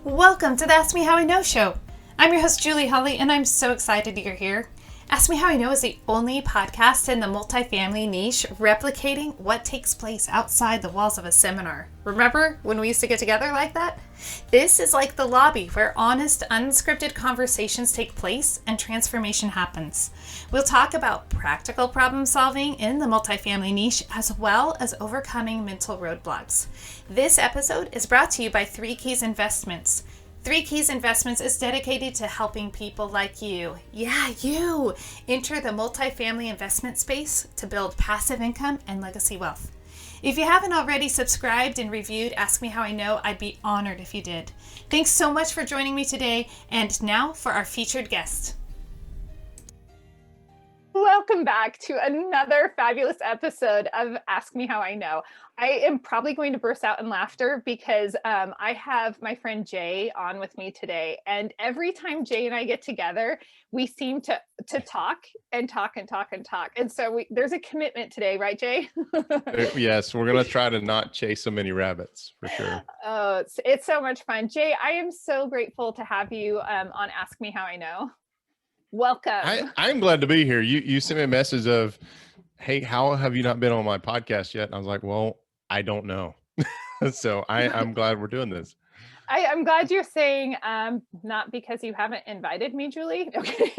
Welcome to the Ask Me How I Know show. I'm your host, Julie Holly, and I'm so excited you're here. Ask Me How I Know is the only podcast in the multifamily niche replicating what takes place outside the walls of a seminar. Remember when we used to get together like that? This is like the lobby where honest, unscripted conversations take place and transformation happens. We'll talk about practical problem solving in the multifamily niche as well as overcoming mental roadblocks. This episode is brought to you by 3 Keys Investments. 3 Keys Investments is dedicated to helping people like you, you, enter the multifamily investment space to build passive income and legacy wealth. If you haven't already subscribed and reviewed Ask Me How I Know, I'd be honored if you did. Thanks so much for joining me today, and now for our featured guest. Welcome back to another fabulous episode of Ask Me How I Know. I am probably going to burst out in laughter because I have my friend Jay on with me today. And every time Jay and I get together, we seem to talk and talk and talk and talk. And so there's a commitment today, right, Jay? Yes, we're going to try to not chase so many rabbits for sure. Oh, it's so much fun. Jay, I am so grateful to have you on Ask Me How I Know. Welcome. I'm glad to be here. You sent me a message of, hey, how have you not been on my podcast yet? And I was like, well, I don't know. So I'm glad we're doing this. I'm glad you're saying not because you haven't invited me, Julie. Okay.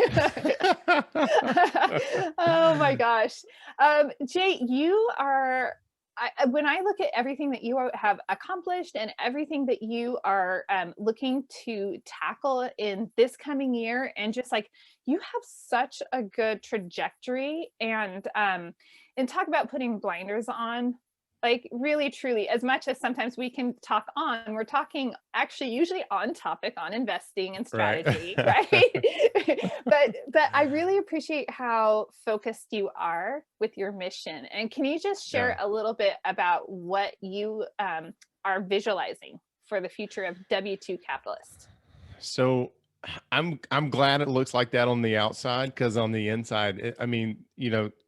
Oh my gosh. Jay, you are, when I look at everything that you have accomplished and everything that you are looking to tackle in this coming year, and just like you have such a good trajectory, and talk about putting blinders on. Like really, truly, as much as sometimes we can talk on, we're talking actually usually on topic on investing and strategy, right? but I really appreciate how focused you are with your mission. And can you just share a little bit about what you are visualizing for the future of W-2 Capitalist? So I'm glad it looks like that on the outside, because on the inside,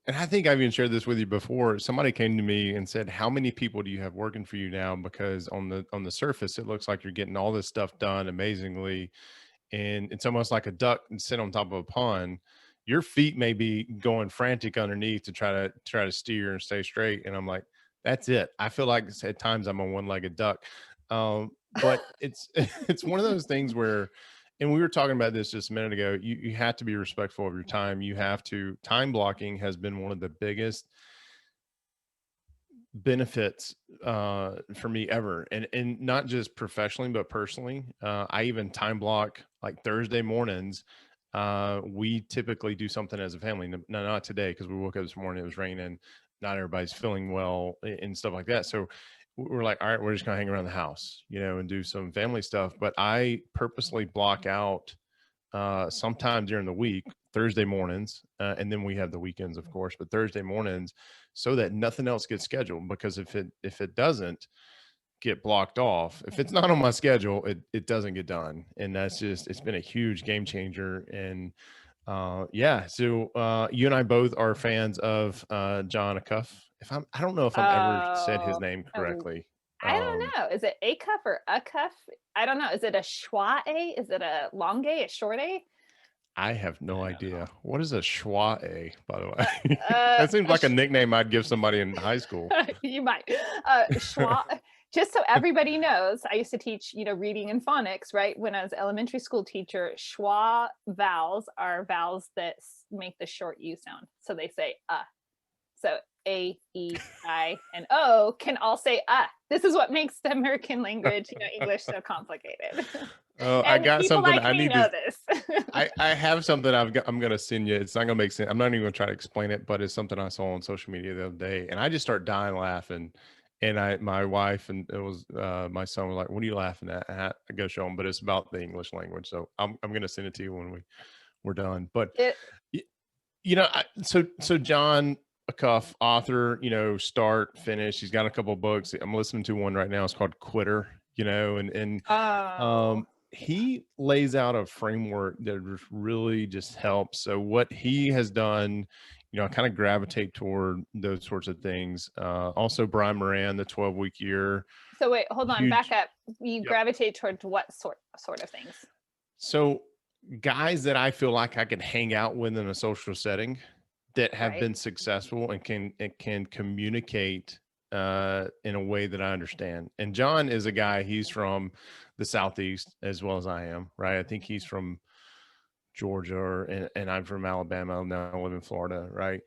and I think I've even shared this with you before. Somebody came to me and said, how many people do you have working for you now? Because on the surface, it looks like you're getting all this stuff done amazingly. And it's almost like a duck and sit on top of a pond. Your feet may be going frantic underneath to try to steer and stay straight. And I'm like, that's it. I feel like at times I'm a one-legged duck. But it's one of those things where, and we were talking about this just a minute ago, you have to be respectful of your time. Time blocking has been one of the biggest benefits for me ever. And not just professionally, but personally. I even time block like Thursday mornings. We typically do something as a family. No, not today, because we woke up this morning, it was raining. Not everybody's feeling well and stuff like that. So we're like, all right, we're just gonna hang around the house, and do some family stuff. But I purposely block out sometime during the week, Thursday mornings, and then we have the weekends, of course, but Thursday mornings, so that nothing else gets scheduled. Because if it doesn't get blocked off, if it's not on my schedule, it doesn't get done. And it's been a huge game changer. And so you and I both are fans of John Acuff. I don't know if I've ever said his name correctly. I don't know. Is it Acuff or Acuff? I don't know. Is it a schwa A? Is it a long A, a short A? I have no idea. What is a schwa A, by the way? That seems like a nickname I'd give somebody in high school. You might. Schwa. Just so everybody knows, I used to teach, reading and phonics, right? When I was an elementary school teacher, schwa vowels are vowels that make the short U sound. So they say So A, E, I, and O can all say This is what makes the American language, English, so complicated. Oh, I got something like I need know to. This. I have something I'm going to send you. It's not going to make sense. I'm not even going to try to explain it, but it's something I saw on social media the other day, and I just start dying laughing. And my wife and it was my son was like, "What are you laughing at?" And I go show him, but it's about the English language. So I'm going to send it to you when we're done. But so John Acuff, author, start, finish. He's got a couple of books. I'm listening to one right now. It's called Quitter, he lays out a framework that really just helps. So what he has done, I kind of gravitate toward those sorts of things. Also Brian Moran, the 12-week year. So wait, hold on, back Huge. up. You Yep. gravitate towards what sort of things? So guys that I feel like I can hang out with in a social setting that have Right. been successful and can communicate in a way that I understand. And John is a guy, he's from the Southeast as well as I am, right? I think he's from Georgia and I'm from Alabama. Now I live in Florida, right?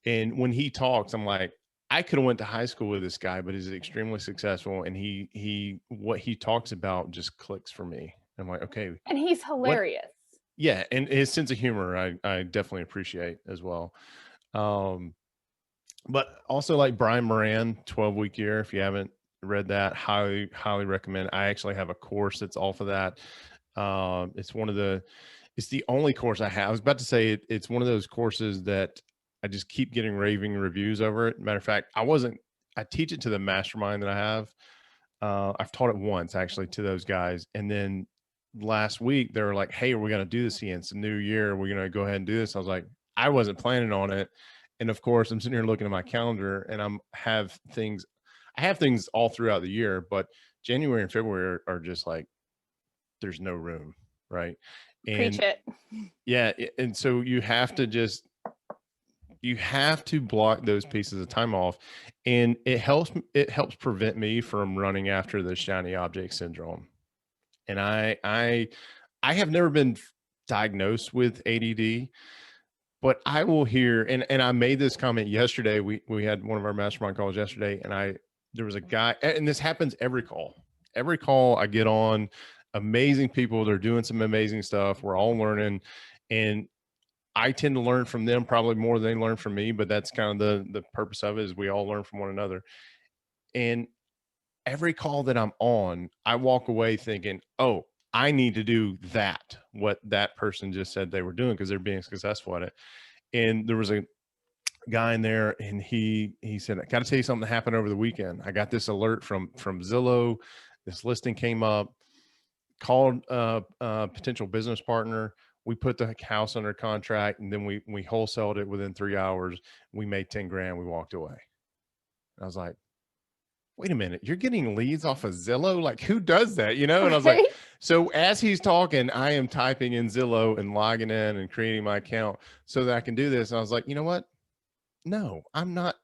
And when he talks, I'm like, I could have went to high school with this guy, but he's extremely successful. And what he talks about just clicks for me. I'm like, okay, And he's what? hilarious. Yeah. And his sense of humor, I definitely appreciate as well. But also like Brian Moran, 12-week year. If you haven't read that, highly recommend. I actually have a course that's off of that. It's the only course I have. I was about to say it's one of those courses that I just keep getting raving reviews over it. Matter of fact, I teach it to the mastermind that I have. I've taught it once actually to those guys. And then last week they were like, "Hey, are we going to do this again? It's a new year. We're going to go ahead and do this." I was like, I wasn't planning on it. And of course I'm sitting here looking at my calendar and I have things all throughout the year, but January and February are just like, there's no room. Right. Preach And it. yeah. And so you have to block those pieces of time off, and it helps prevent me from running after the shiny object syndrome. And I have never been diagnosed with ADD, but I will hear, and I made this comment yesterday. We had one of our mastermind calls yesterday, and there was a guy, and this happens every call. Every call I get on, amazing people, they're doing some amazing stuff. We're all learning, and I tend to learn from them probably more than they learn from me, but that's kind of the purpose of it, is we all learn from one another. And every call that I'm on, I walk away thinking, oh, I need to do what that person just said they were doing, because they're being successful at it. And there was a guy in there, and he said, I got to tell you something that happened over the weekend. I got this alert from Zillow. This listing came up, called a potential business partner. We put the house under contract, and then we wholesaled it within 3 hours. We made 10 grand. We walked away. I was like, wait a minute, you're getting leads off of Zillow? Like, who does that? And I was like, so as he's talking, I am typing in Zillow and logging in and creating my account so that I can do this. And I was like, you know what? No, I'm not.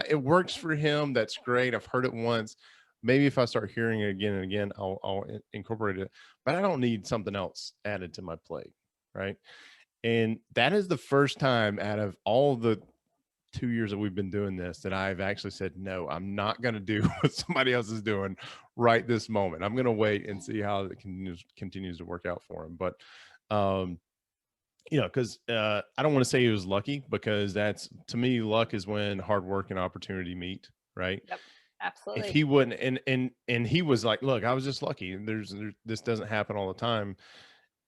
It works for him. That's great. I've heard it once. Maybe if I start hearing it again and again, I'll incorporate it. But I don't need something else added to my plate, right? And that is the first time out of all the 2 years that we've been doing this that I've actually said, no, I'm not going to do what somebody else is doing right this moment. I'm going to wait and see how it continues to work out for him. But, because I don't want to say he was lucky, because that's, to me, luck is when hard work and opportunity meet, right? Yep, absolutely. If he wouldn't, and he was like, look, I was just lucky. This doesn't happen all the time.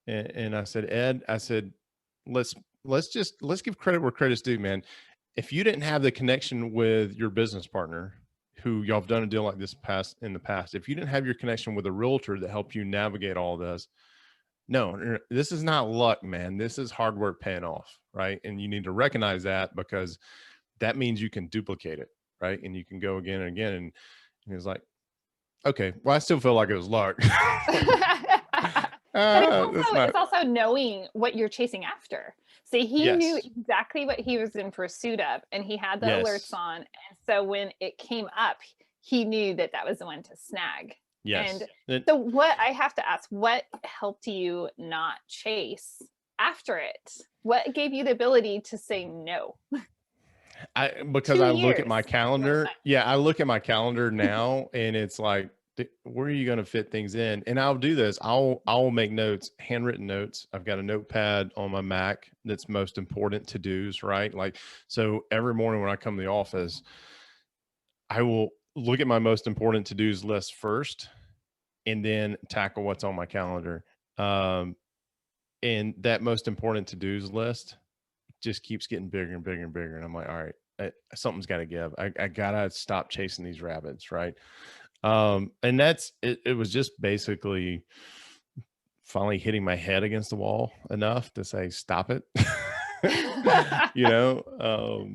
And I said, Ed, let's give credit where credit's due, man. If you didn't have the connection with your business partner, who y'all have done a deal like this in the past, if you didn't have your connection with a realtor that helped you navigate all this, no, this is not luck, man. This is hard work paying off, right? And you need to recognize that, because that means you can duplicate it, right? And you can go again and again. And he's like, okay, well, I still feel like it was luck. But it's also knowing what you're chasing after. So he knew exactly what he was in pursuit of, and he had the alerts on. And so when it came up, he knew that was the one to snag. Yes. And so what I have to ask, what helped you not chase after it? What gave you the ability to say no? Because I look at my calendar. Yeah, I look at my calendar now, and it's like, where are you going to fit things in? And I'll do this. I'll make notes, handwritten notes. I've got a notepad on my Mac that's most important to-dos, right? Like, so every morning when I come to the office, I will look at my most important to-dos list first, and then tackle what's on my calendar. And that most important to-dos list just keeps getting bigger and bigger and bigger. And I'm like, all right, something's got to give. I gotta stop chasing these rabbits, right? And that's it. It was just basically finally hitting my head against the wall enough to say, stop it. you know,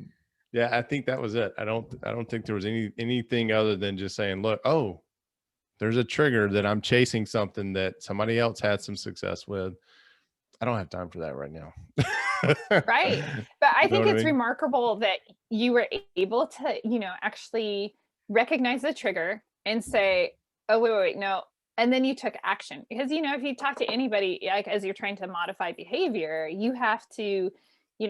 yeah, I think that was it. I don't think there was anything other than just saying, look, oh, there's a trigger that I'm chasing something that somebody else had some success with. I don't have time for that right now. Right. But I You know think what I it's mean? remarkable that you were able to, actually recognize the trigger and say, oh, wait, no. And then you took action. Because, if you talk to anybody, like as you're trying to modify behavior, you have to,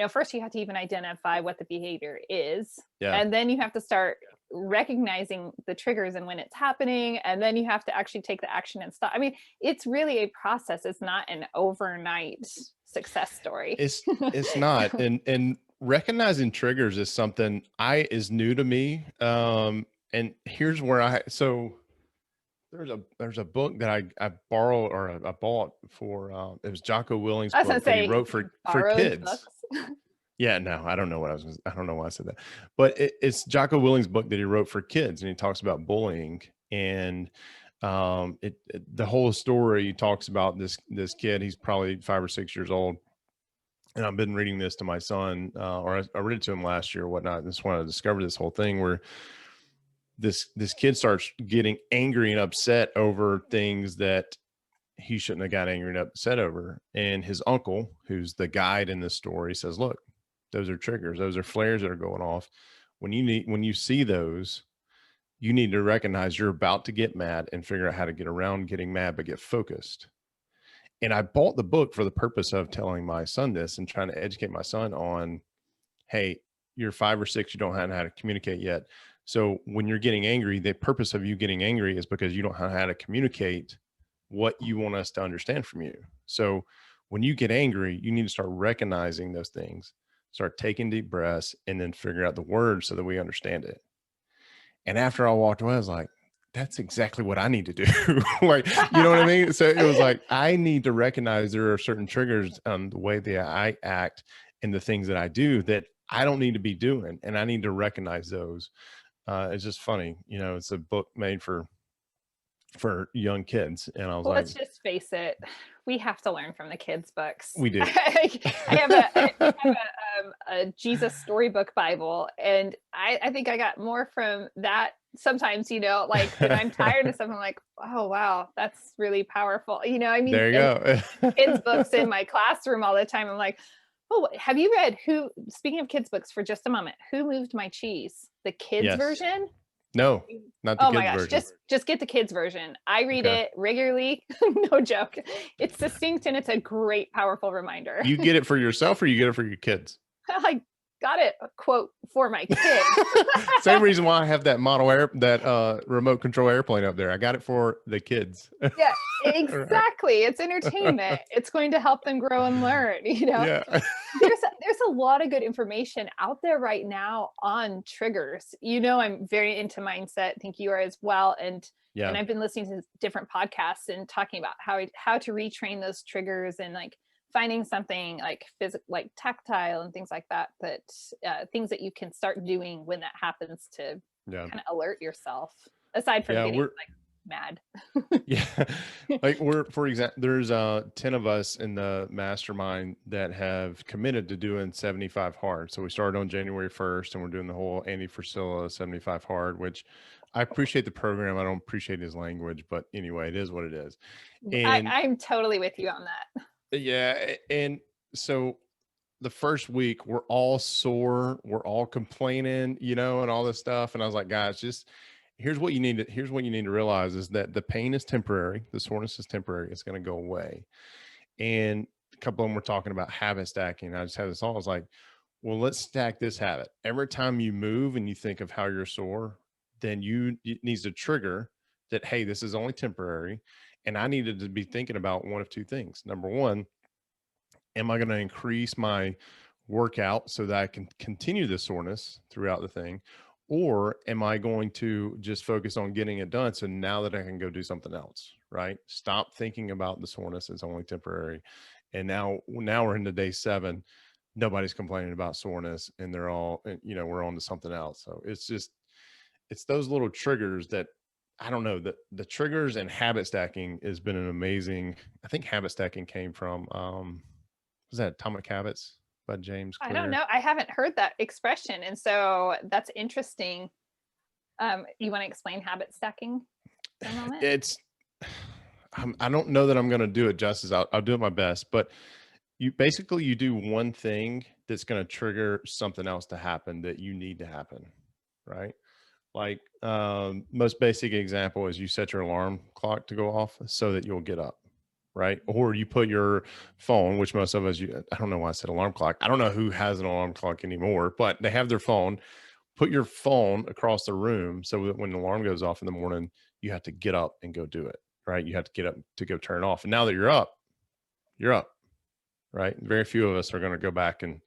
first you have to even identify what the behavior is. Yeah. And then you have to start recognizing the triggers and when it's happening. And then you have to actually take the action and stop. I mean, it's really a process. It's not an overnight success story. It's not. And recognizing triggers is something is new to me. And here's where so there's a book that I borrowed or I bought for it was Jocko Willing's I was gonna book that he say wrote you for borrowed kids. books. Yeah, no, I don't know what I don't know why I said that. But it's Jocko Willing's book that he wrote for kids, and he talks about bullying. And the whole story talks about this kid. He's probably 5 or 6 years old, and I've been reading this to my son, or I read it to him last year or whatnot. This is when I discovered this whole thing where this kid starts getting angry and upset over things that he shouldn't have got angry and upset over. And his uncle, who's the guide in this story, says, "Look, those are triggers. Those are flares that are going off. When you see those, you need to recognize you're about to get mad and figure out how to get around getting mad, but get focused." And I bought the book for the purpose of telling my son this and trying to educate my son on, hey, you're 5 or 6, you don't know how to communicate yet. So when you're getting angry, the purpose of you getting angry is because you don't know how to communicate what you want us to understand from you. So when you get angry, you need to start recognizing those things, start taking deep breaths, and then figure out the words so that we understand it. And after I walked away, I was like, that's exactly what I need to do. Like, you know what I mean? So it was like, I need to recognize there are certain triggers on the way that I act and the things that I do that I don't need to be doing. And I need to recognize those. It's just funny. It's a book made for young kids. And I was Well, like, let's just face it, we have to learn from the kids' books. we do. I have a Jesus storybook Bible, and I think I got more from that sometimes, like when I'm tired of something, I'm like, oh wow, that's really powerful. I mean, There you and kids' go. books in my classroom all the time. I'm like, oh, have you read speaking of kids' books for just a moment, Who Moved My Cheese? The kids Yes. version? No, not the Oh my kids gosh, version. just get the kids version. I read Okay. it regularly. No joke. It's succinct and it's a great, powerful reminder. You get it for yourself or you get it for your kids? I got it, quote, for my kids. Same reason why I have that remote control airplane up there. I got it for the kids. Yeah, Right. exactly. It's entertainment. It's going to help them grow and learn. Yeah. There's a lot of good information out there right now on triggers. I'm very into mindset. I think you are as well. And Yeah. I've been listening to different podcasts and talking about how to retrain those triggers and like finding something like physical, like tactile and things like that. That things that you can start doing when that happens to Yeah. kind of alert yourself. Aside from Yeah. getting like mad. Yeah. Like for example, there's 10 of us in the mastermind that have committed to doing 75 hard. So we started on January 1st and we're doing the whole Andy Frisilla 75 hard, which I appreciate the program. I don't appreciate his language, but anyway, it is what it is. And I'm totally with you on that. yeah, and so the first week we're all sore, we're all complaining, and all this stuff. And I was like, guys, just here's what you need to realize is that the pain is temporary, the soreness is temporary, it's going to go away. And a couple of them were talking about habit stacking. I just had this all. I was like, well, let's stack this habit. Every time you move and you think of how you're sore, then it needs to trigger that, hey, this is only temporary. And I needed to be thinking about one of two things. Number one, am I going to increase my workout so that I can continue the soreness throughout the thing? Or am I going to just focus on getting it done? So now that I can go do something else, right? Stop thinking about the soreness. It's only temporary. And now we're into day 7. Nobody's complaining about soreness and they're all, we're on to something else. So it's those little triggers that I don't know, the triggers and habit stacking has been an amazing, I think habit stacking came from, was that Atomic Habits? by James I don't Clear. know. I haven't heard that expression. And so that's interesting. You want to explain habit stacking for a moment? It's, I don't know that I'm going to do it justice. I'll do it my best, but you basically, you do one thing that's going to trigger something else to happen that you need to happen, right? Like, most basic example is you set your alarm clock to go off so that you'll get up, right? Or you put your phone, which most of us, I don't know why I said alarm clock. I don't know who has an alarm clock anymore, but they have their phone. Put your phone across the room so that when the alarm goes off in the morning, you have to get up and go do it, right? You have to get up to go turn it off. And now that you're up, right? Very few of us are going to go back and,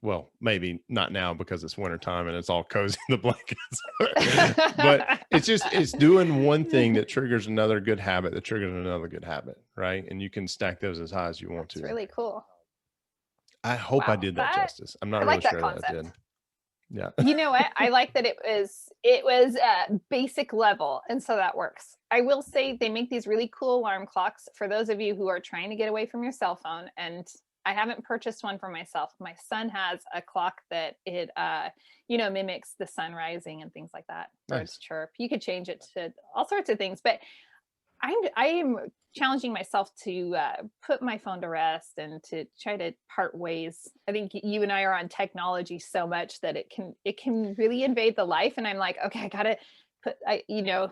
well, maybe not now because it's winter time and it's all cozy in the blankets. But it's doing one thing that triggers another good habit, that triggers another good habit, right? And you can stack those as high as you want It's to. really cool. I hope I Wow. did that justice. I'm not I really like that sure that I concept. did. Yeah. You know what? I like that it was basic level, and so that works. I will say they make these really cool alarm clocks for those of you who are trying to get away from your cell phone. And I haven't purchased one for myself. My son has a clock that it mimics the sun rising and things like that. Birds Nice. chirp. You could change it to all sorts of things, but I am challenging myself to put my phone to rest and to try to part ways. I think you and I are on technology so much that it can really invade the life. And I'm like, okay, I gotta put.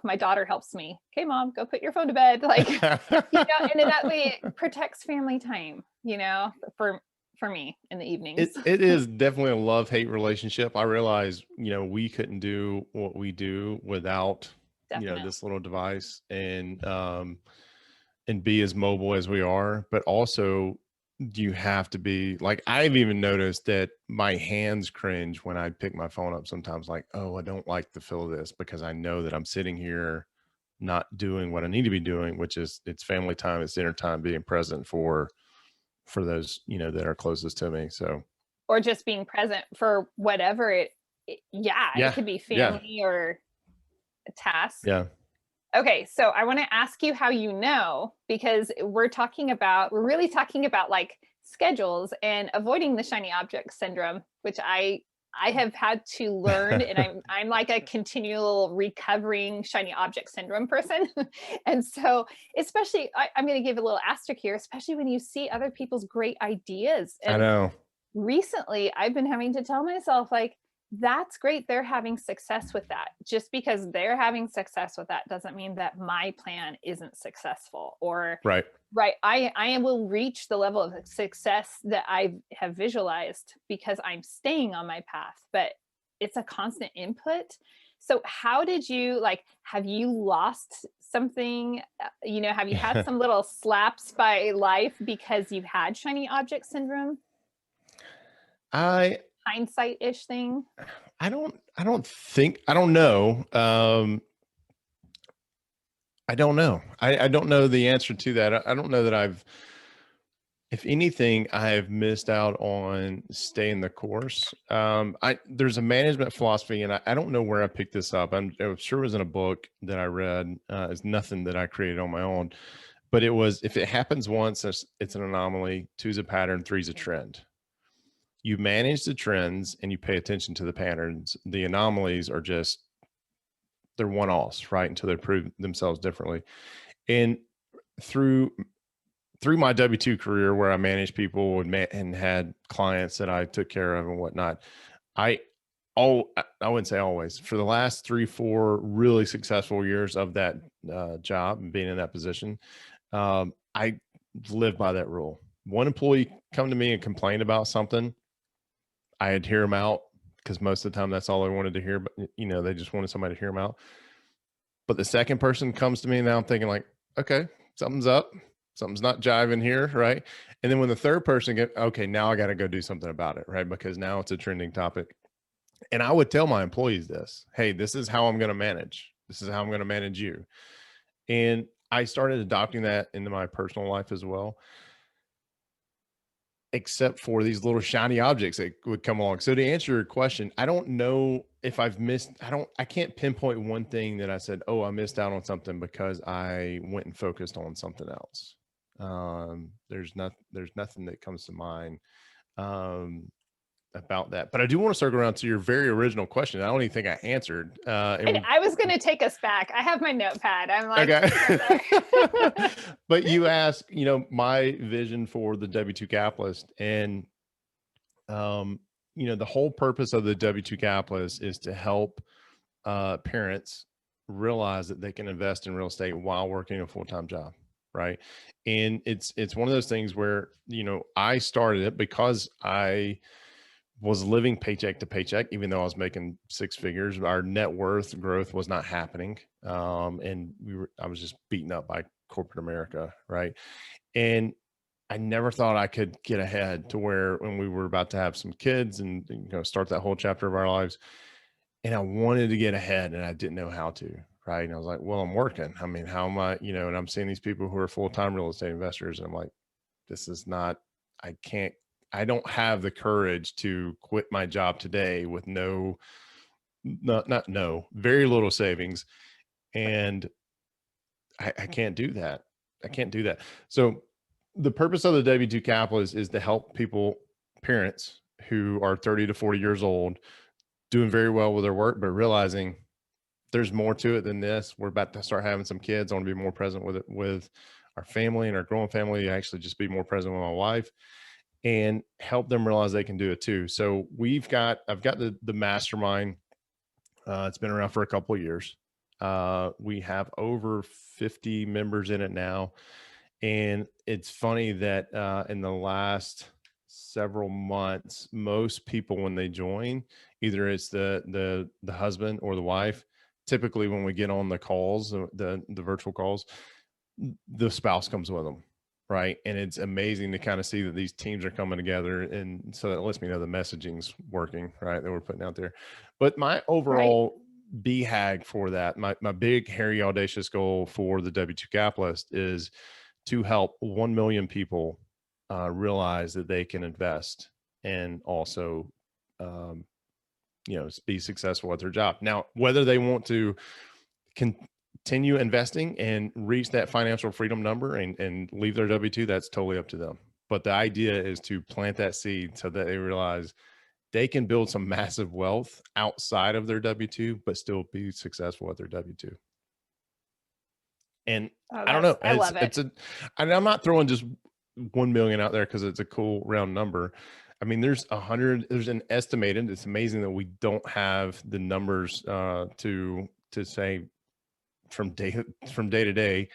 My daughter helps me. Okay, mom, go put your phone to bed. Like, and in that way it protects family time. For me in the evenings. It is definitely a love-hate relationship. I realize, we couldn't do what we do without, Definitely. this little device and be as mobile as we are, but also you have to be like, I've even noticed that my hands cringe when I pick my phone up sometimes, like, oh, I don't like the feel of this because I know that I'm sitting here not doing what I need to be doing, which is it's family time, it's dinner time, being present for those, that are closest to me. So, Or just being present for whatever it yeah, could be yeah, family or a task. yeah. Okay, so I want to ask you how you know, because we're really talking about like schedules and avoiding the shiny object syndrome, which I have had to learn, and I'm like a continual recovering shiny object syndrome person. And so, especially, I'm going to give a little asterisk here, especially when you see other people's great ideas. I And know. recently I've been having to tell myself, like, that's great, they're having success with that. Just because they're having success with that doesn't mean that my plan isn't successful. Or Right. right, I will reach the level of success that I have visualized because I'm staying on my path, but it's a constant input. So how did you, like, have you lost something? Have you had some little slaps by life because you've had shiny object syndrome? I Hindsight-ish thing? I don't know. I don't know. I don't know the answer to that. I don't know that if anything, I've missed out on staying the course. There's a management philosophy, and I don't know where I picked this up. I'm sure it was in a book that I read. It's nothing that I created on my own, but it was, if it happens once, it's an anomaly. 2 is a pattern. 3 is a trend. You manage the trends and you pay attention to the patterns. The anomalies are just, they're one-offs, right? Until they prove themselves differently. And through my W-2 career, where I managed people and had clients that I took care of and whatnot, I wouldn't say always, for the last 3-4 really successful years of that job and being in that position, I lived by that rule. One employee come to me and complain about something, I'd hear them out, because most of the time that's all they wanted to hear. But they just wanted somebody to hear them out. But the second person comes to me, and now I'm thinking, like, okay, something's up, something's not jiving here, right? And then when the third person okay, now I got to go do something about it, right? Because now it's a trending topic. And I would tell my employees this: hey, this is how I'm going to manage. This is how I'm going to manage you. And I started adopting that into my personal life as well, except for these little shiny objects that would come along. So to answer your question, I don't know if I've missed, I can't pinpoint one thing that I said, oh, I missed out on something because I went and focused on something else. There's nothing that comes to mind. about that. But I do want to circle around to your very original question. I don't even think I answered. I was going to take us back. I have my notepad. I'm like, okay. But you asked, my vision for the W-2 capitalist, and the whole purpose of the W-2 capitalist is to help parents realize that they can invest in real estate while working a full-time job, right? And it's one of those things where I started it because I was living paycheck to paycheck. Even though I was making six figures, our net worth growth was not happening, and I was just beaten up by corporate America, right? And I never thought I could get ahead to where, when we were about to have some kids and start that whole chapter of our lives, and I wanted to get ahead and I didn't know how to, right? And I was like, well, I'm working. I mean, how am I, and I'm seeing these people who are full-time real estate investors, and I'm like, this is not, I don't have the courage to quit my job today with very little savings. And I can't do that. I can't do that. So the purpose of the W-2 capital is to help parents who are 30 to 40 years old, doing very well with their work, but realizing there's more to it than this. We're about to start having some kids. I want to be more present with our family and our growing family. Actually just be more present with my wife, and help them realize they can do it too. So I've got the mastermind. It's been around for a couple of years. We have over 50 members in it now. And it's funny that in the last several months, most people, when they join, either it's the husband or the wife. Typically when we get on the calls, the virtual calls, the spouse comes with them. Right. And it's amazing to kind of see that these teams are coming together. And so that lets me know the messaging's working, right, that we're putting out there. But my overall BHAG for that, my big, hairy, audacious goal for the W-2 capitalist is to help 1 million people realize that they can invest and also, be successful at their job. Now, whether they want to continue investing and reach that financial freedom number and leave their W-2, that's totally up to them. But the idea is to plant that seed so that they realize they can build some massive wealth outside of their W-2, but still be successful at their W-2. And I don't know. I love it. And I'm not throwing just 1 million out there because it's a cool round number. I mean, there's an estimated, it's amazing that we don't have the numbers to say from day to day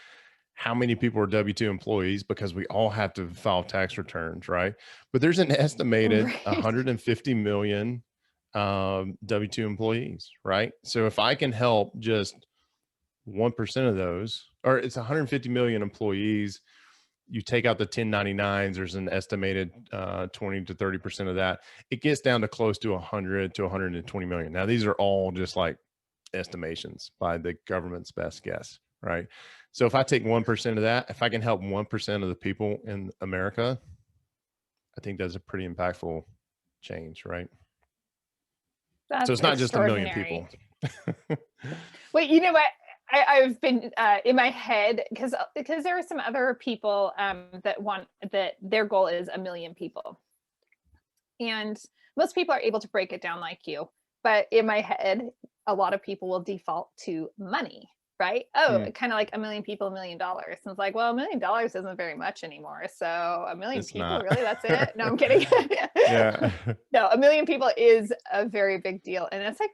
how many people are W-2 employees, because we all have to file tax returns, right? But there's an estimated 150 million W-2 employees, right? So if I can help just 1% of those, or it's 150 million employees, you take out the 1099s, there's an estimated 20 to 30% of that. It gets down to close to 100 to 120 million. Now, these are all just like estimations by the government's best guess, right? So if I take 1% of that, if I can help 1% of the people in America, I think that's a pretty impactful change, right? So it's not just 1 million people. Wait, you know what? I've been in my head because there are some other people that their goal is 1 million people, and most people are able to break it down like you. But in my head, a lot of people will default to money, right? Kind of like 1 million people, $1 million. And it's like, well, $1 million isn't very much anymore. So 1 million people, really? That's it? No, I'm kidding. Yeah. No, 1 million people is a very big deal. And that's a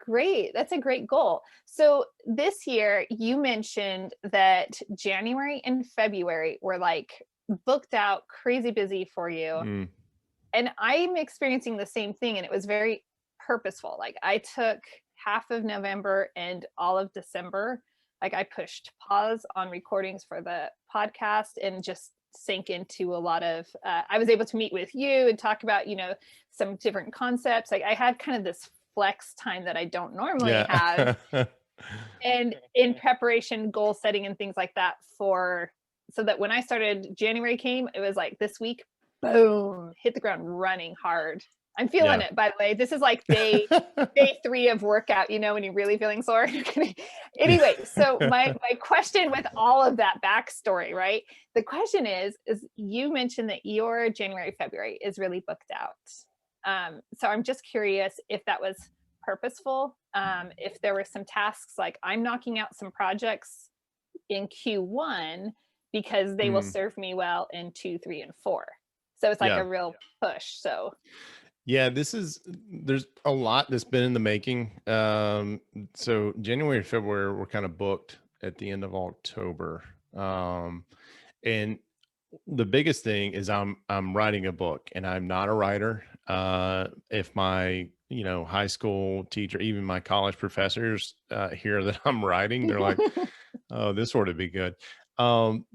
great goal. So this year you mentioned that January and February were like booked out, crazy busy for you. And I'm experiencing the same thing. And it was very purposeful. Like I took half of November and all of December. Like I pushed pause on recordings for the podcast and just sank into a lot of, I was able to meet with you and talk about, some different concepts. Like I had kind of this flex time that I don't normally have. And in preparation, goal setting and things like that so that when I started, January came, it was like this week, boom, hit the ground running hard. I'm feeling Yeah. it, by the way. This is like day 3 of workout, you know, when you're really feeling sore. Anyway, so my question with all of that backstory, right? The question is you mentioned that your January, February is really booked out. So I'm just curious if that was purposeful, if there were some tasks like I'm knocking out some projects in Q1 because they will Mm, serve me well in 2, 3, and 4. So it's like yeah. a real push. So Yeah, there's a lot that's been in the making. So January, February, we're kind of booked at the end of October. And the biggest thing is I'm writing a book, and I'm not a writer. If my, high school teacher, even my college professors hear that I'm writing, they're like, oh, this ought to be good. Um,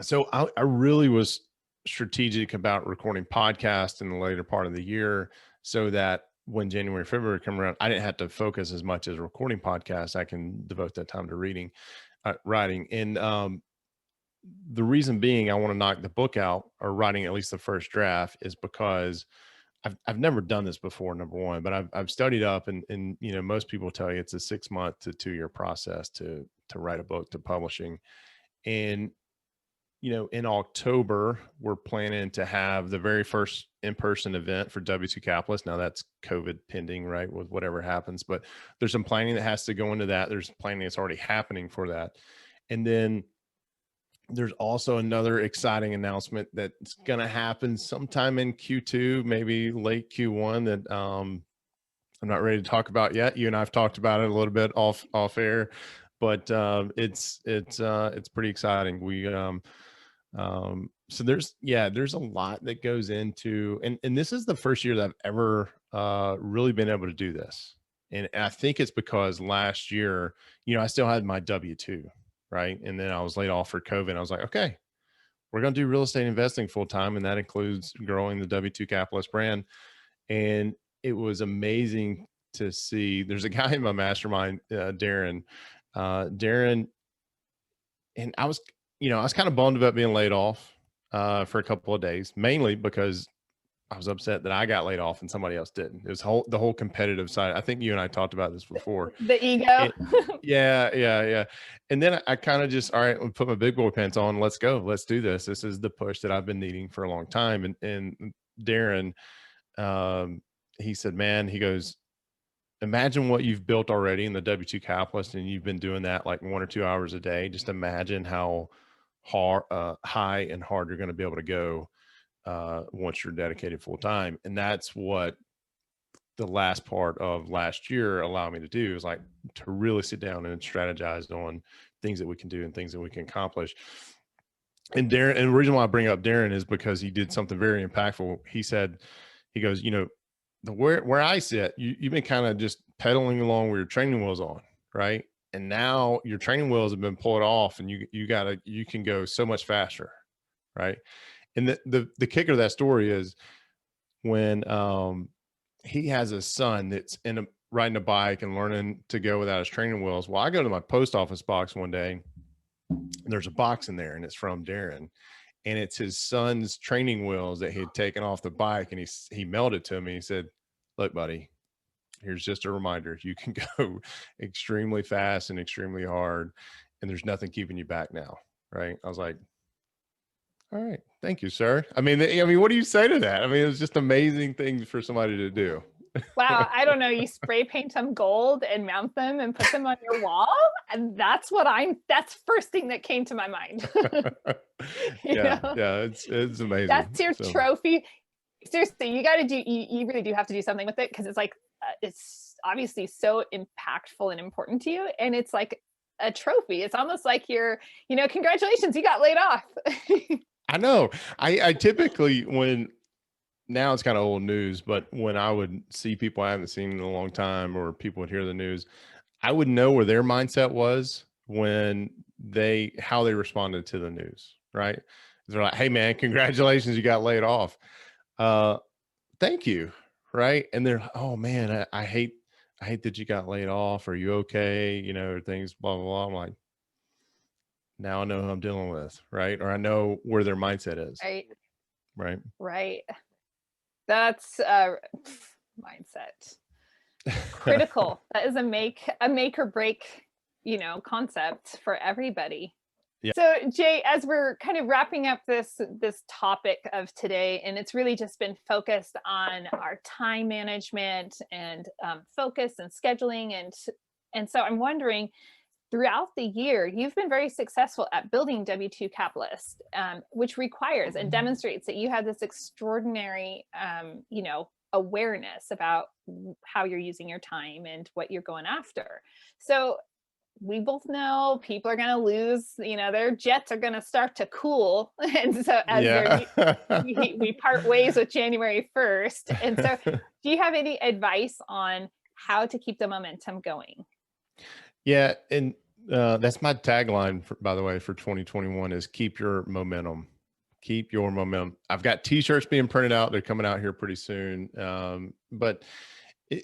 so I really was strategic about recording podcasts in the later part of the year so that when January, February come around, I didn't have to focus as much as recording podcasts. I can devote that time to writing. And the reason being I want to knock the book out, or writing at least the first draft, is because I've never done this before, number one, but I've studied up, and most people tell you it's a 6-month to 2-year process to write a book, to publishing. And in October, we're planning to have the very first in-person event for W-2 Capitalists. Now that's COVID pending, right? With whatever happens, but there's some planning that has to go into that. There's planning that's already happening for that. And then there's also another exciting announcement that's going to happen sometime in Q2, maybe late Q1, that I'm not ready to talk about yet. You and I've talked about it a little bit off air, but it's pretty exciting. So there's a lot that goes into, and this is the first year that I've ever really been able to do this. And I think it's because last year, I still had my W-2, right? And then I was laid off for COVID. I was like, okay, we're going to do real estate investing full time. And that includes growing the W-2 Capitalist brand. And it was amazing to see. There's a guy in my mastermind, Darren, and I was kind of bummed about being laid off for a couple of days, mainly because I was upset that I got laid off and somebody else didn't. It was the whole competitive side. I think you and I talked about this before. the ego. Yeah. And then I kind of just, all right, I'll put my big boy pants on. Let's go. Let's do this. This is the push that I've been needing for a long time. And Darren, he said, man, he goes, imagine what you've built already in the W-2 Capitalist, and you've been doing that like 1 or 2 hours a day. Just imagine how high and hard you're going to be able to go once you're dedicated full time. And that's what the last part of last year allowed me to do, is like to really sit down and strategize on things that we can do and things that we can accomplish. And Darren, and the reason why I bring up Darren is because he did something very impactful. He goes, where I sit, you've been kind of just pedaling along with your training wheels on, right? And now your training wheels have been pulled off, and you can go so much faster, right? And the kicker of that story is when he has a son that's riding a bike and learning to go without his training wheels. Well, I go to my post office box one day, and there's a box in there, and it's from Darren, and it's his son's training wheels that he had taken off the bike, and he mailed it to me. He said, look, buddy, here's just a reminder. You can go extremely fast and extremely hard, and there's nothing keeping you back now. Right. I was like, all right, thank you, sir. I mean, what do you say to that? I mean, it was just amazing things for somebody to do. Wow, I don't know. You spray paint them gold and mount them and put them on your wall, and that's first thing that came to my mind. Yeah, it's amazing. That's your trophy. Seriously, you really do have to do something with it, because it's like it's obviously so impactful and important to you, and it's like a trophy. It's almost like you're, congratulations, you got laid off. I know. I typically, now it's kind of old news, but when I would see people I haven't seen in a long time, or people would hear the news, I would know where their mindset was when how they responded to the news, right? They're like, hey man, congratulations, you got laid off. Thank you. Right. And they're, oh man, I hate that you got laid off. Are you okay? Things, blah, blah, blah. I'm like, now I know who I'm dealing with. Right. Or I know where their mindset is. Right. Right. Right. That's mindset. Critical. That is a make or break, concept for everybody. Yeah. So Jay, as we're kind of wrapping up this topic of today, and it's really just been focused on our time management and focus and scheduling, and so I'm wondering, throughout the year, you've been very successful at building W-2 Capitalist, which requires and demonstrates that you have this extraordinary, awareness about how you're using your time and what you're going after. So we both know people are going to lose, their jets are going to start to cool. And so we part ways with January 1st. And so do you have any advice on how to keep the momentum going? Yeah. And that's my tagline, by the way, for 2021 is keep your momentum. Keep your momentum. I've got t-shirts being printed out. They're coming out here pretty soon. But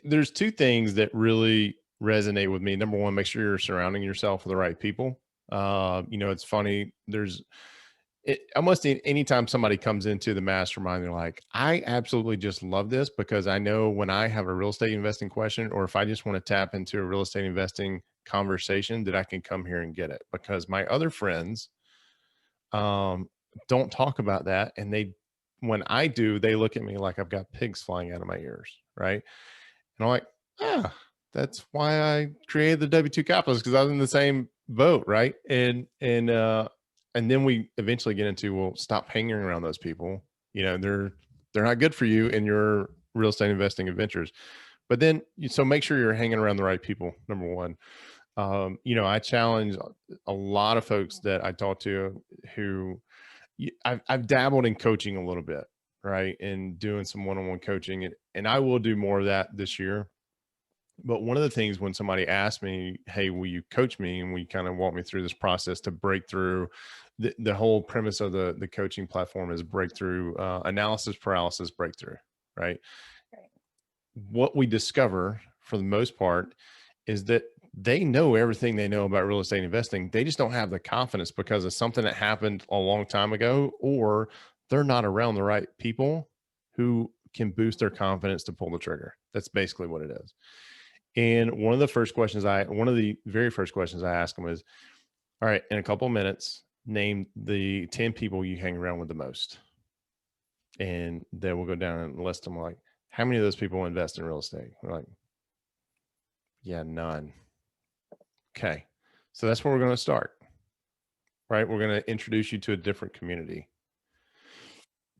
there's two things that really resonate with me. Number one, make sure you're surrounding yourself with the right people. It's funny. Almost anytime somebody comes into the mastermind, they're like, I absolutely just love this because I know when I have a real estate investing question, or if I just want to tap into a real estate investing conversation, that I can come here and get it, because my other friends don't talk about that. And when I do, they look at me like I've got pigs flying out of my ears. Right. And I'm like, that's why I created the W-2 Capitalist, because I was in the same boat. Right. And then we eventually get into, well, stop hanging around those people. They're not good for you in your real estate investing adventures. But then, so make sure you're hanging around the right people. Number one. I challenge a lot of folks that I talk to who I've dabbled in coaching a little bit, right? And doing some one-on-one coaching, and I will do more of that this year. But one of the things when somebody asks me, hey, will you coach me? And we kind of walk me through this process to break through the whole premise of the coaching platform is breakthrough, analysis paralysis breakthrough, right? What we discover for the most part is that they know everything they know about real estate investing. They just don't have the confidence because of something that happened a long time ago, or they're not around the right people who can boost their confidence to pull the trigger. That's basically what it is. And one of the very first questions I ask them is, all right, in a couple of minutes, name the 10 people you hang around with the most. And then we'll go down and list them, like, how many of those people invest in real estate? We're like, yeah, none. Okay. So that's where we're going to start, right? We're going to introduce you to a different community.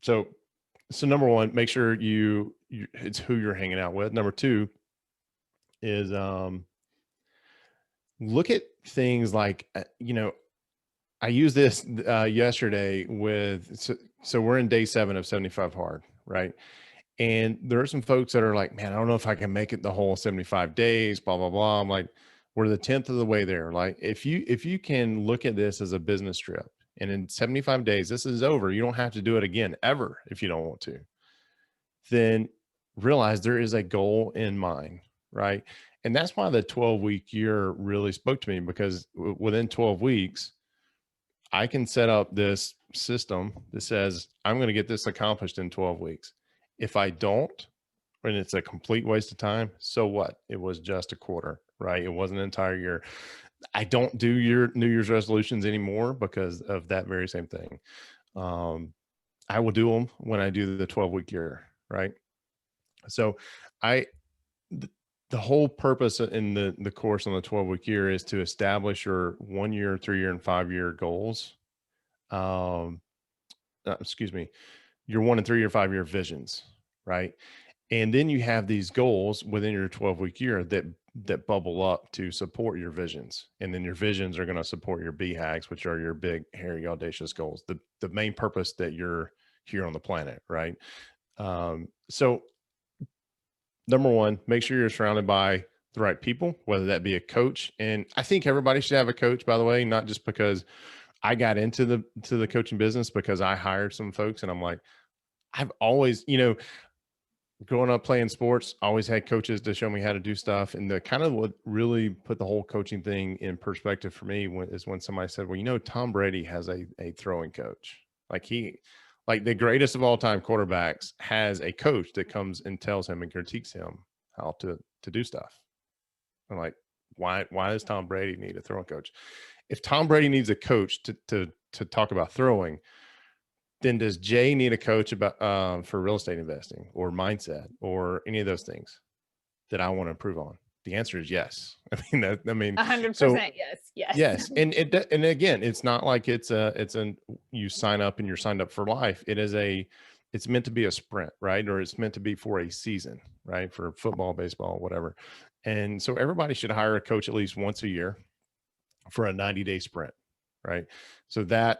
So number one, make sure it's who you're hanging out with. Number two is, look at things like, I used this yesterday so we're in day 7 of 75 hard, right? And there are some folks that are like, man, I don't know if I can make it the whole 75 days, blah, blah, blah. I'm like, we're the 10th of the way there. Like, if you can look at this as a business trip, and in 75 days, this is over, you don't have to do it again ever if you don't want to, then realize there is a goal in mind, right? And that's why the 12-week year really spoke to me, because within 12 weeks, I can set up this system that says, I'm going to get this accomplished in 12 weeks. If I don't, and it's a complete waste of time, so what? It was just a quarter, right? It wasn't an entire year. I don't do your New Year's resolutions anymore because of that very same thing. I will do them when I do the 12-week year, right? So the whole purpose in the course on the 12-week year is to establish your 1 year, 3 year, and 5 year goals. Your 1 and 3 year, 5 year visions, right? And then you have these goals within your 12-week year that bubble up to support your visions. And then your visions are going to support your BHAGs, which are your big, hairy, audacious goals, the main purpose that you're here on the planet, right? So number one, make sure you're surrounded by the right people, whether that be a coach. And I think everybody should have a coach, by the way, not just because I got into the coaching business, because I hired some folks and I'm like, I've always, growing up playing sports, always had coaches to show me how to do stuff. And the kind of what really put the whole coaching thing in perspective for me is when somebody said, well, Tom Brady has a throwing coach. Like Like the greatest of all time quarterbacks has a coach that comes and tells him and critiques him how to do stuff. I'm like, why does Tom Brady need a throwing coach? If Tom Brady needs a coach to talk about throwing, then does Jay need a coach about for real estate investing or mindset or any of those things that I want to improve on? The answer is yes. I mean, 100% yes. Yes. And and again, it's not like you sign up and you're signed up for life. It's meant to be a sprint, right? Or it's meant to be for a season, right? For football, baseball, whatever. And so everybody should hire a coach at least once a year for a 90-day sprint, right? So that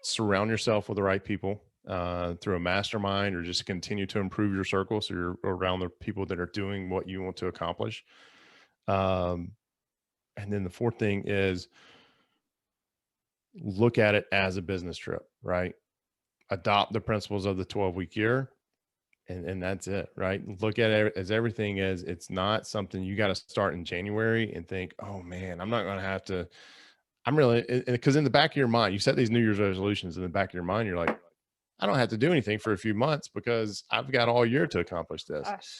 surround yourself with the right people through a mastermind, or just continue to improve your circle so you're around the people that are doing what you want to accomplish. And then the fourth thing is look at it as a business trip, right? Adopt the principles of the 12-week year, and that's it, right? Look at it as everything is. It's not something you got to start in January and think, oh man, I'm not going to have to. I'm really, because in the back of your mind, you set these New Year's resolutions in the back of your mind. You're like, I don't have to do anything for a few months because I've got all year to accomplish this. Gosh.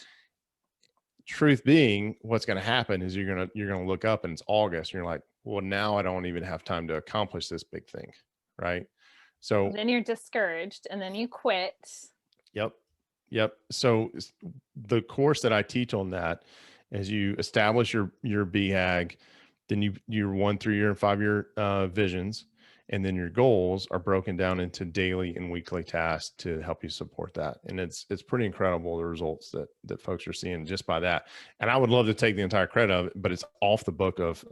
Truth being, what's going to happen is you're going to look up and it's August and you're like, well, now I don't even have time to accomplish this big thing. Right. So then you're discouraged and then you quit. Yep. So the course that I teach on that is you establish your BHAG, then your 1, 3 year and 5 year visions, and then your goals are broken down into daily and weekly tasks to help you support that. And it's pretty incredible, the results that folks are seeing just by that. And I would love to take the entire credit of it, but it's off the book of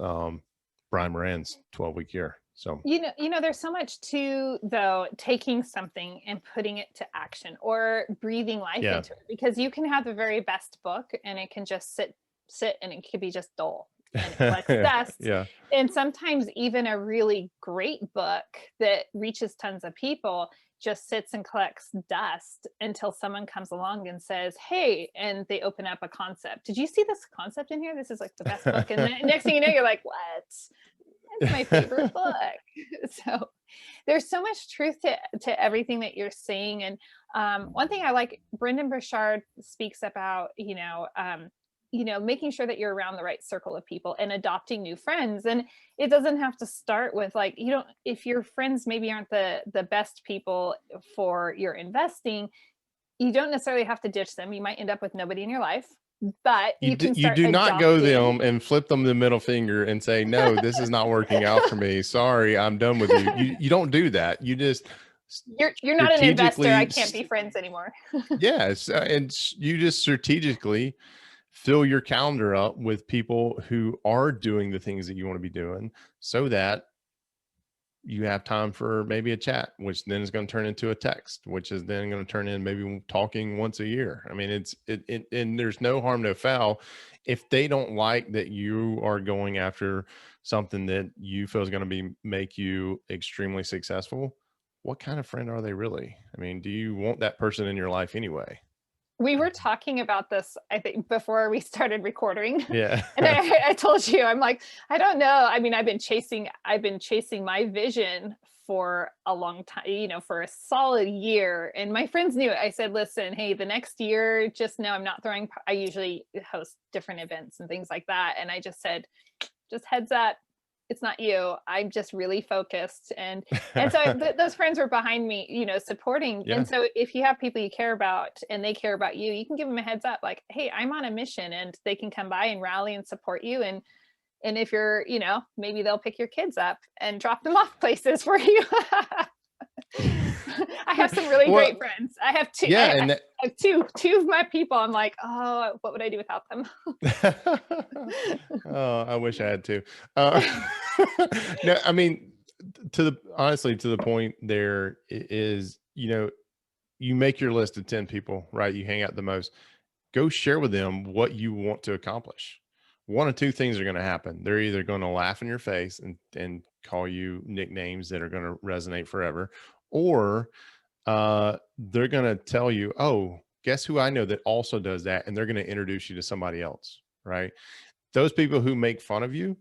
Brian Moran's 12-week year. So, you know, there's so much to, though, taking something and putting it to action or breathing life into it, because you can have the very best book and it can just sit and it could be just dull and it collects dust. Yeah. And sometimes even a really great book that reaches tons of people just sits and collects dust until someone comes along and says, hey, and they open up a concept. Did you see this concept in here? This is like the best book. And then next thing you know, you're like, what? That's my favorite book. So there's so much truth to everything that you're saying. And one thing I like, Brendan Burchard speaks about, making sure that you're around the right circle of people and adopting new friends. And it doesn't have to start with like, if your friends maybe aren't the best people for your investing, you don't necessarily have to ditch them. You might end up with nobody in your life. But you do not go them and flip them the middle finger and say, no, this is not working out for me. Sorry, I'm done with you. You don't do that. You just, you're not an investor. I can't be friends anymore. Yes. And you just strategically fill your calendar up with people who are doing the things that you want to be doing, so that you have time for maybe a chat, which then is going to turn into a text, which is then going to turn in maybe talking once a year. I mean, and there's no harm, no foul. If they don't like that you are going after something that you feel is going to make you extremely successful, what kind of friend are they really? I mean, do you want that person in your life anyway? We were talking about this, I think, before we started recording. Yeah. And I told you, I'm like, I don't know. I mean, I've been chasing my vision for a long time, for a solid year. And my friends knew it. I said, listen, hey, the next year, just know I'm not I usually host different events and things like that. And I just said, just heads up, it's not you. I'm just really focused. And so those friends were behind me, supporting. Yeah. And so if you have people you care about and they care about you, you can give them a heads up like, hey, I'm on a mission, and they can come by and rally and support you. And if you're, maybe they'll pick your kids up and drop them off places for you. I have some really great friends. I have two. Yeah, I have two of my people. I'm like, oh, what would I do without them? Oh, I wish I had two. No, I mean, honestly, to the point there is, you make your list of 10 people, right? You hang out the most. Go share with them what you want to accomplish. One of two things are going to happen. They're either going to laugh in your face and call you nicknames that are going to resonate forever, or they're going to tell you, oh, guess who I know that also does that? And they're going to introduce you to somebody else, right? Those people who make fun of you,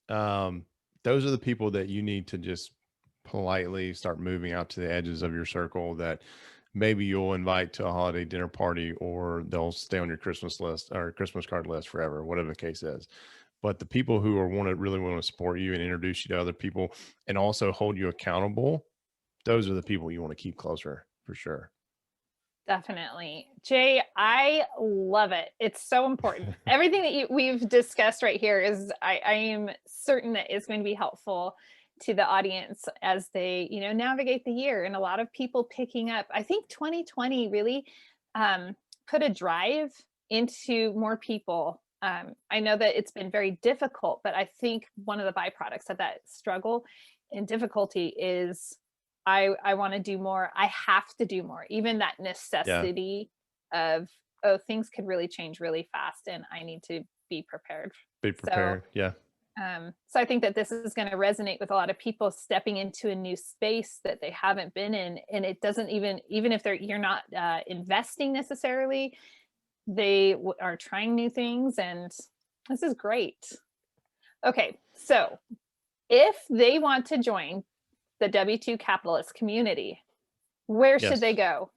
those are the people that you need to just politely start moving out to the edges of your circle that maybe you'll invite to a holiday dinner party, or they'll stay on your Christmas list or Christmas card list forever, whatever the case is. But the people who are really want to support you and introduce you to other people and also hold you accountable, those are the people you want to keep closer for sure. Definitely. Jay, I love it. It's so important. Everything that we've discussed right here is, I am certain that is going to be helpful to the audience as they, navigate the year. And a lot of people picking up, I think 2020 really put a drive into more people. I know that it's been very difficult, but I think one of the byproducts of that struggle and difficulty is I want to do more. I have to do more. Even that necessity of, things could really change really fast, and I need to be prepared. Be prepared. So, so I think that this is going to resonate with a lot of people stepping into a new space that they haven't been in, and it doesn't even if you're not investing necessarily, they are trying new things, and this is great. Okay, so if they want to join the W-2 capitalist community, where should they go?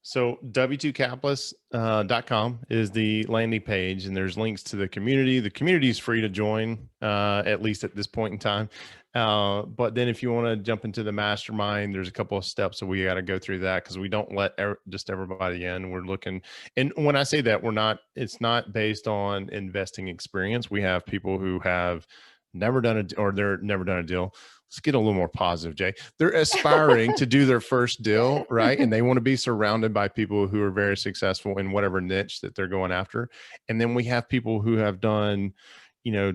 So W2capitalist.com is the landing page, and there's links to the community. The community is free to join, at least at this point in time. But then if you want to jump into the mastermind, there's a couple of steps that we got to go through that, because we don't let just everybody in. We're looking, and when I say that, it's not based on investing experience. We have people who have never done they're never done a deal. Let's get a little more positive, Jay. They're aspiring to do their first deal, right? And they want to be surrounded by people who are very successful in whatever niche that they're going after. And then we have people who have done,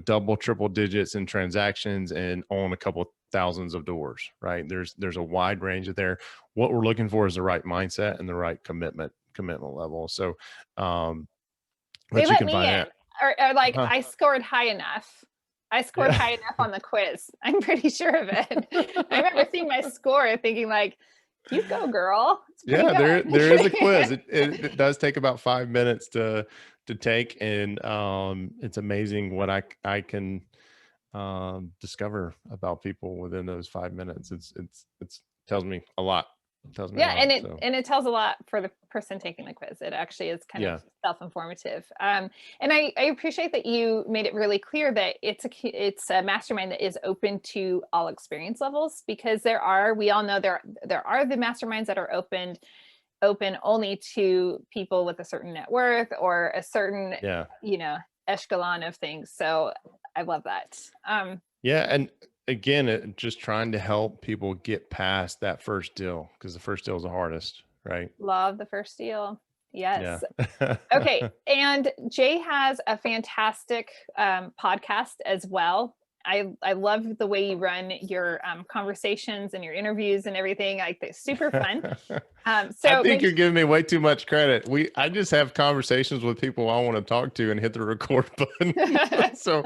double, triple digits in transactions and own a couple thousands of doors, right? There's a wide range of there. What we're looking for is the right mindset and the right commitment level. So, they let me in, or like, I scored high enough. I scored high enough on the quiz. I'm pretty sure of it. I remember seeing my score thinking like, you go, girl. Yeah, there is a quiz. It does take about 5 minutes to take. And it's amazing what I can discover about people within those 5 minutes. It tells me a lot. It tells a lot for the person taking the quiz. It actually is kind of self-informative. And I appreciate that you made it really clear that it's a mastermind that is open to all experience levels, because we all know there are the masterminds that are open only to people with a certain net worth or a certain echelon of things. So I love that. And again, just trying to help people get past that first deal, because the first deal is the hardest, right? Love the first deal. Yes. Yeah. Okay. And Jay has a fantastic podcast as well. I love the way you run your conversations and your interviews and everything. It's super fun. So I think you're giving me way too much credit. I just have conversations with people I want to talk to and hit the record button. So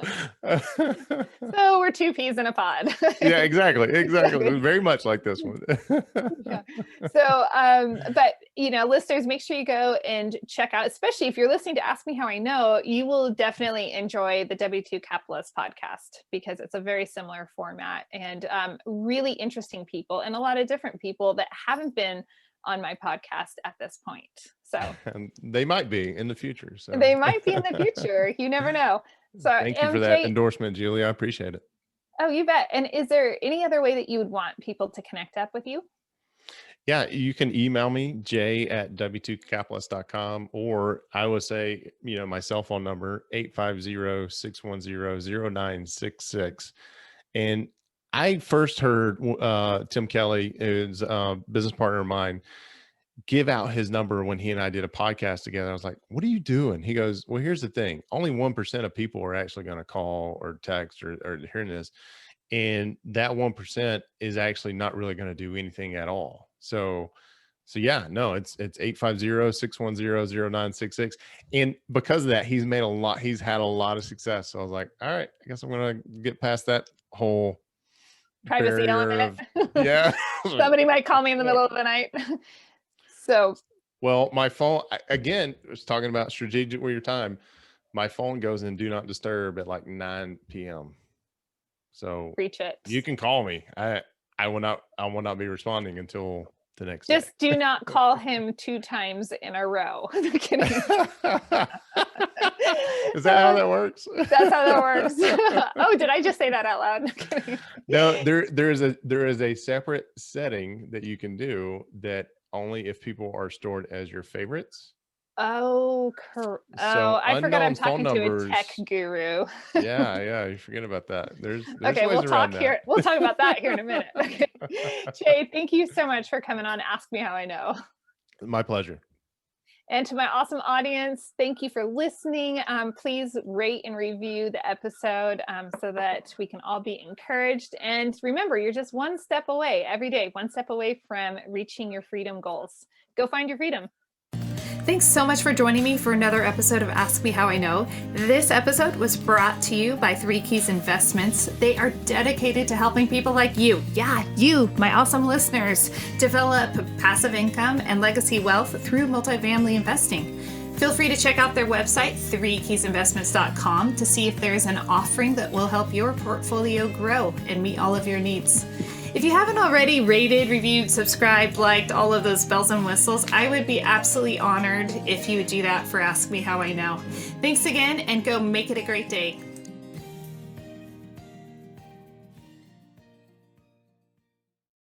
we're two peas in a pod. Yeah, exactly. Very much like this one. Yeah. So, but listeners, make sure you go and check out, especially if you're listening to Ask Me How I Know, you will definitely enjoy the W-2 Capitalist podcast, because it's a very similar format, and really interesting people, and a lot of different people that haven't been on my podcast at this point. So and they might be in the future. So they might be in the future. You never know. So thank you for that endorsement, Julie. I appreciate it. Oh, you bet. And is there any other way that you would want people to connect up with you? Yeah, you can email me, jay@w2capitalist.com, or I would say, my cell phone number, 850-610-0966. And I first heard Tim Kelly, who's a business partner of mine, give out his number when he and I did a podcast together. I was like, what are you doing? He goes, well, here's the thing. Only 1% of people are actually going to call or text or hearing this. And that 1% is actually not really going to do anything at all. So yeah, no, it's 850-610-0966. And because of that, he's had a lot of success. So I was like, all right, I guess I'm going to get past that whole privacy element. Yeah. Somebody might call me in the middle of the night. So, well, my phone, again, I was talking about strategic with your time. My phone goes in do not disturb at like 9 p.m. So reach it. You can call me. I will not be responding until the next Just day. do not call him 2 times in a row. I'm kidding. Is that how that works? That's how that works. Oh, did I just say that out loud? No, there is a separate setting that you can do that only if people are stored as your favorites. Oh, So I forgot I'm unknown phone talking to a tech numbers. guru. Yeah, you forget about that. There's Okay, ways around that. We'll talk about that here in a minute. Okay. Jay, thank you so much for coming on Ask Me How I Know. My pleasure. And to my awesome audience, thank you for listening. Please rate and review the episode so that we can all be encouraged. And remember, you're just one step away every day, one step away from reaching your freedom goals. Go find your freedom. Thanks so much for joining me for another episode of Ask Me How I Know. This episode was brought to you by 3 Keys Investments. They are dedicated to helping people like you, you, my awesome listeners, develop passive income and legacy wealth through multifamily investing. Feel free to check out their website, 3keysinvestments.com, to see if there is an offering that will help your portfolio grow and meet all of your needs. If you haven't already rated, reviewed, subscribed, liked, all of those bells and whistles, I would be absolutely honored if you would do that for Ask Me How I Know. Thanks again, and go make it a great day.